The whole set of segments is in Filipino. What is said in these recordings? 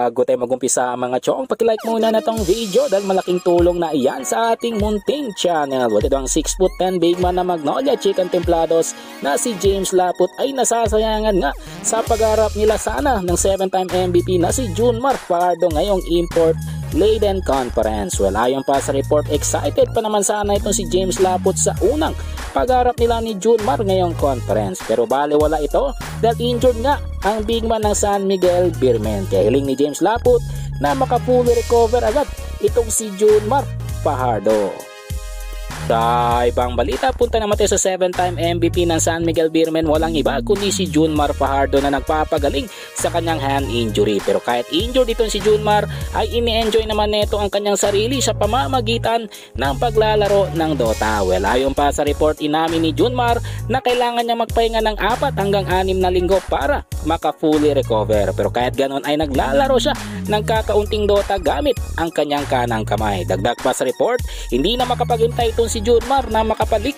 Bago tayo magumpisa mga chong, pakilike muna na tong video dahil malaking tulong na iyan sa ating munting channel. Ito ang 6'10" big man na Magnolia Chicken Templados na si James Laput ay nasasayangan nga sa pag-harap nila sana ng 7-time MVP na si Junmar Fajardo ngayong import laden conference. Well, ayon pa sa report, excited pa naman sana itong si James Laput sa unang pag-harap nila ni Junmar ngayong conference. Pero baliwala ito dahil injured nga ang big man ng San Miguel Beermen. Kaya hiling ni James Laput na maka-fully recover agad itong si Junmar Fajardo. Sa ibang balita, punta naman tayo sa 7-time MVP ng San Miguel Beermen. Walang iba kundi si Junmar Fajardo na nagpapagaling sa kanyang hand injury. Pero kahit injured itong si Junmar ay ini-enjoy naman neto ang kanyang sarili sa pamamagitan ng paglalaro ng Dota. Well, ayon pa sa report, inamin ni Junmar na kailangan niya magpahinga ng 4 hanggang 6 na linggo para maka-fully recover. Pero kahit ganon ay naglalaro siya ng kakaunting Dota gamit ang kanyang kanang kamay. Dagdag pa sa report, hindi na makapaghintay itong si Junmar na makabalik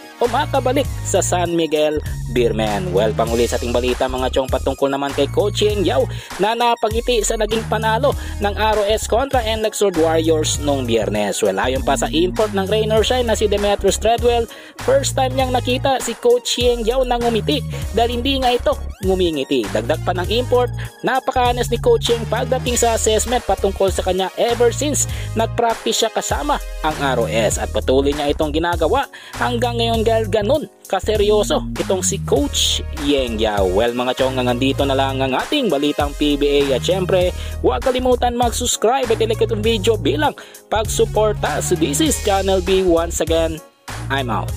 sa San Miguel Beermen. Well, panguli sa ating balita mga chong, patungkol naman kay Coach Yeng Yao na napagiti sa naging panalo ng ROS kontra NLEX Sword Warriors noong Biyernes. Well, ayon pa sa import ng Raynor Shine na si Demetrius Treadwell, first time niyang nakita si Coach Yeng Yao na ngumiti dahil hindi nga ito ngumingiti. Dagdag pa ng import, napaka-honest ni Coach Yeng pagdating sa assessment patungkol sa kanya ever since nag-practice siya kasama ang ROS, at patuloy niya itong ginagawa hanggang ngayon dahil ganun kaseryoso itong si Coach Yeng Yao. Well mga chong, nandito na lang ang ating balitang PBA, at syempre huwag kalimutan mag-subscribe at i-like itong video bilang pagsuporta. So this is Channel B. Once again, I'm out.